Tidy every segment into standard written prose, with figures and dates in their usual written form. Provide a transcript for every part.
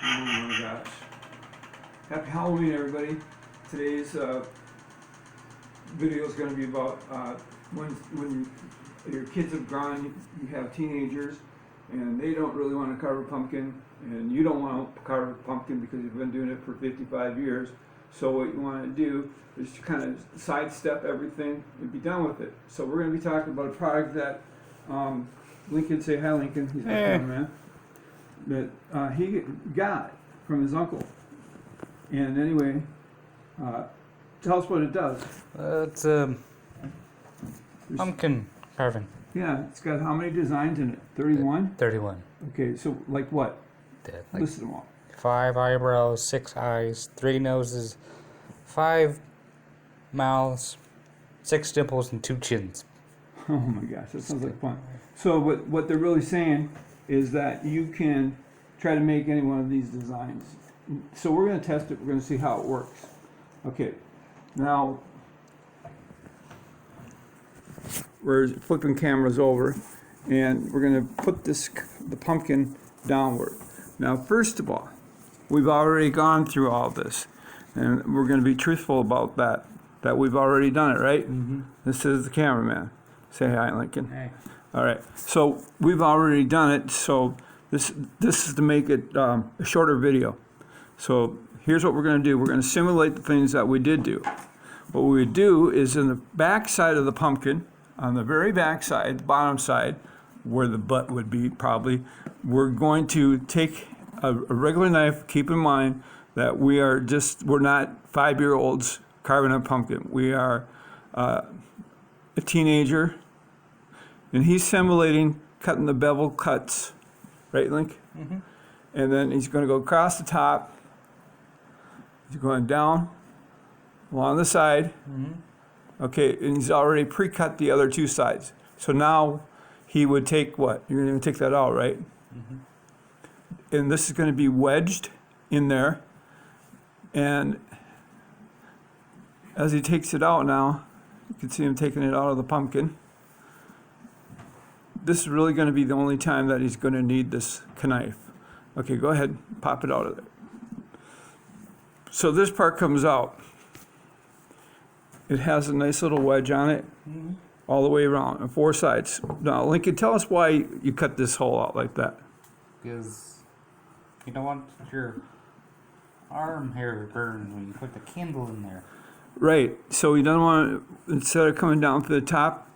Oh my gosh. Happy Halloween, everybody. Today's video is going to be about when your kids have grown, you have teenagers, and they don't really want to carve a pumpkin, and you don't want to carve a pumpkin because you've been doing it for 55 years. So what you want to do is to kind of sidestep everything and be done with it. So we're going to be talking about a product that Lincoln, say hi Lincoln, he's my cameraman, that he got from his uncle. And anyway, tell us what it does. It's pumpkin carving. Yeah, it's got how many designs in it? 31? 31. Okay, so like what? Like List them all. 5 eyebrows, 6 eyes, 3 noses, 5 mouths, 6 dimples, and 2 chins. Oh my gosh, that sounds like fun. So what they're really saying is that you can try to make any one of these designs. So we're going to test it. We're going to see how it works. Okay, now we're flipping cameras over, and we're going to put the pumpkin downward. Now, first of all, we've already gone through all this, and we're going to be truthful about that we've already done it, right? Mm-hmm. This is the cameraman. Say hi, Lincoln. Hey. All right. So we've already done it. So this is to make it a shorter video. So here's what we're going to do. We're going to simulate the things that we did do. What we would do is in the back side of the pumpkin, on the very back side, the bottom side, where the butt would be probably, we're going to take a regular knife. Keep in mind that we're not 5-year-olds carving a pumpkin. We are a teenager, and he's simulating cutting the bevel cuts, right, Link? Mm-hmm. And then he's going to go across the top. He's going down along the side. Mm-hmm. Okay, and he's already pre-cut the other 2 sides. So now he would take what? You're going to take that out, right? Mm-hmm. And this is going to be wedged in there. And as he takes it out now, you can see him taking it out of the pumpkin. This is really going to be the only time that he's going to need this knife. Okay, go ahead, pop it out of there. So this part comes out. It has a nice little wedge on it, all the way around, on 4 sides. Now, Lincoln, tell us why you cut this hole out like that. Because you don't want your arm hair to burn when you put the candle in there. Right, so you don't want to, instead of coming down to the top,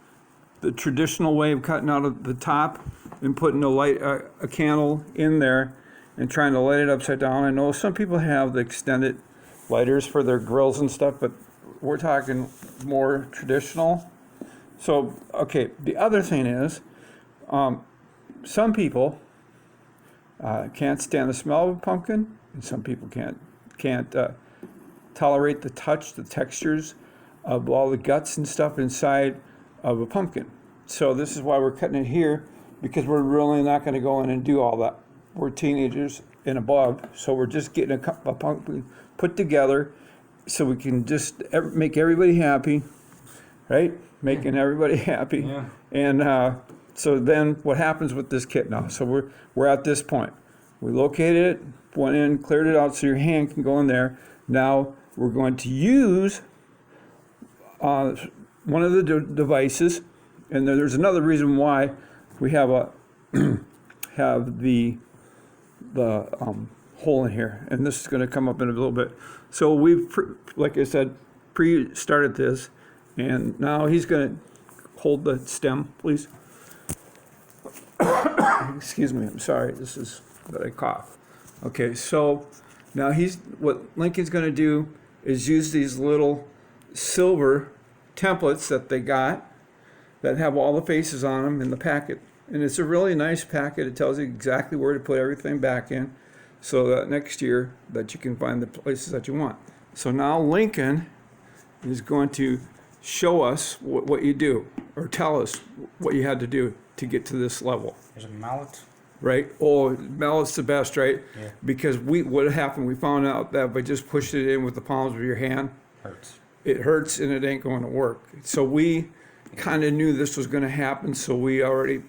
the traditional way of cutting out of the top and putting a candle in there and trying to light it upside down. I know some people have the extended lighters for their grills and stuff, but we're talking more traditional. So, okay, the other thing is, some people can't stand the smell of a pumpkin, and some people can't tolerate the touch, the textures of all the guts and stuff inside of a pumpkin. So this is why we're cutting it here, because we're really not going to go in and do all that. We're teenagers and above, so we're just getting a pumpkin put together so we can just make everybody happy, right? Making everybody happy. Yeah. And so then what happens with this kit now? So we're at this point. We located it, went in, cleared it out so your hand can go in there. Now we're going to use one of the devices, and there's another reason why we have have the hole in here, and this is going to come up in a little bit. So we've, like I said, pre-started this, and now he's going to hold the stem, please. Excuse me, I'm sorry. This is that I cough. Okay, so now what Lincoln's going to do is use these little silver templates that they got that have all the faces on them in the packet. And it's a really nice packet. It tells you exactly where to put everything back in so that next year that you can find the places that you want. So now Lincoln is going to show us what you do, or tell us what you had to do to get to this level. There's a mallet. Right? Oh, mallet's the best, right? Yeah. Because what happened, we found out that by just pushing it in with the palms of your hand, Hurts. It hurts and it ain't going to work. So we kind of knew this was going to happen, so we already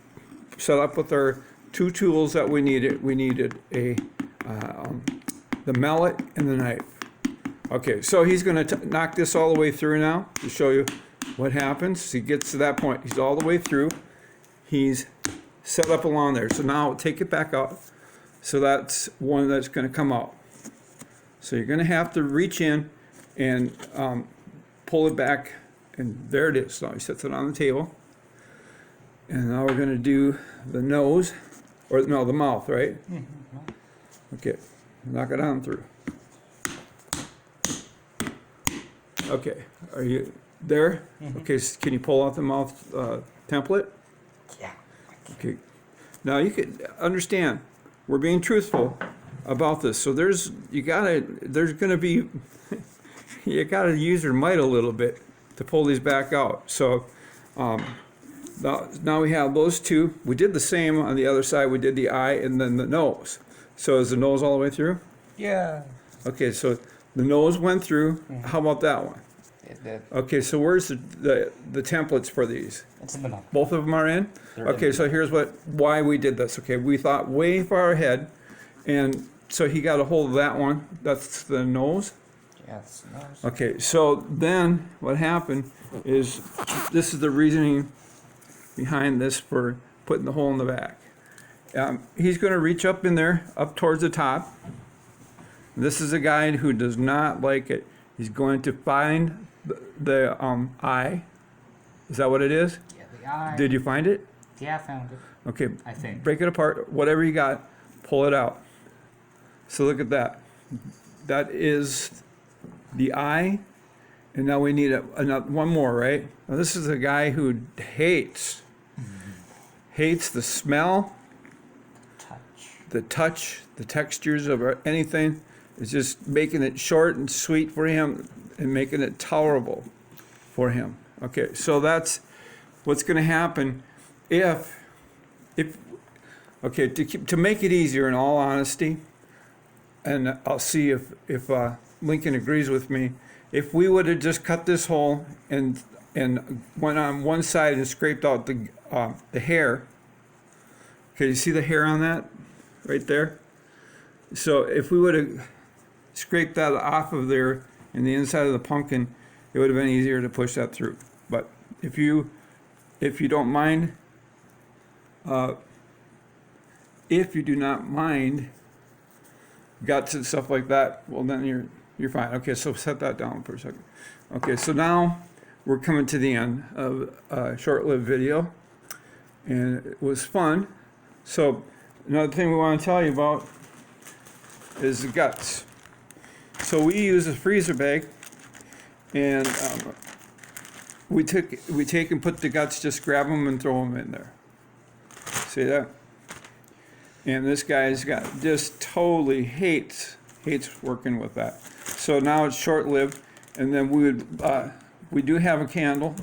set up with our 2 tools that we needed. We needed a the mallet and the knife. Okay, so he's gonna knock this all the way through now to show you what happens. He gets to that point, he's all the way through. He's set up along there. So now take it back out. So that's one that's gonna come out. So you're gonna have to reach in and pull it back, and there it is. Now he sets it on the table. And now we're gonna do the nose, or no, the mouth, right? Okay, knock it on through. Okay, are you there? Okay, can you pull out the mouth template? Yeah. Okay, now you can understand, we're being truthful about this. So there's gonna be, you gotta use your might a little bit to pull these back out. So now we have those two. We did the same on the other side. We did the eye and then the nose. So is the nose all the way through? Yeah. Okay, so the nose went through. How about that one? It did. Okay, so where's the templates for these? It's in the middle. Both of them are in? They're Okay, in. so here's why we did this. Okay, we thought way far ahead, and so he got a hold of that one. That's the nose. Yes. Nose. Okay, so then what happened is, this is the reasoning behind this for putting the hole in the back. He's going to reach up in there, up towards the top. This is a guy who does not like it. He's going to find the eye. Is that what it is? Yeah, the eye. Did you find it? Yeah, I found it. Okay, I think. break it apart. Whatever you got, pull it out. So look at that. That is the eye. And now we need one more, right? Now this is a guy who hates the smell, Touch. the textures of anything. It's just making it short and sweet for him and making it tolerable for him. Okay, so that's what's going to happen if okay, to make it easier, in all honesty, and I'll see if Lincoln agrees with me. If we would have just cut this hole and went on one side and scraped out the hair. Okay, you see the hair on that right there? So if we would have scraped that off of there in the inside of the pumpkin, it would have been easier to push that through. But if you don't mind, if you do not mind guts and stuff like that, well then you're fine. Okay, so set that down for a second. Okay, so now we're coming to the end of a short-lived video, and it was fun. So another thing we want to tell you about is the guts. So we use a freezer bag, and we take and put the guts, just grab them and throw them in there. See that? And this guy's just totally hates working with that. So now it's short-lived, and then we do have a candle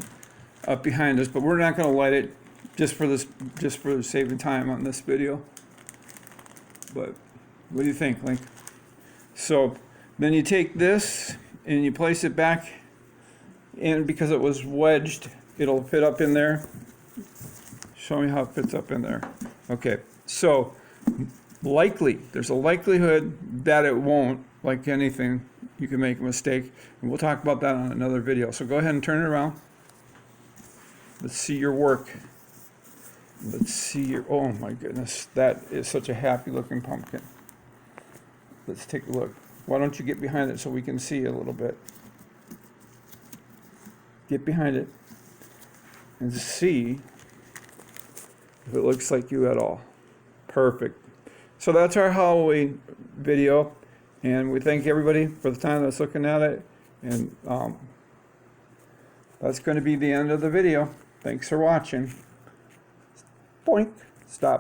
up behind us, but we're not going to light it just for saving time on this video. But what do you think, Link? So then you take this and you place it back, and because it was wedged, it'll fit up in there. Show me how it fits up in there. Okay, so there's a likelihood that it won't. Like anything, you can make a mistake, and we'll talk about that on another video. So go ahead and turn it around. Let's see your work. Let's see your, oh my goodness, that is such a happy looking pumpkin. Let's take a look. Why don't you get behind it so we can see a little bit? Get behind it and see if it looks like you at all. Perfect. So that's our Halloween video, and we thank everybody for the time that's looking at it, and that's going to be the end of the video. Thanks for watching. Boink. Stop.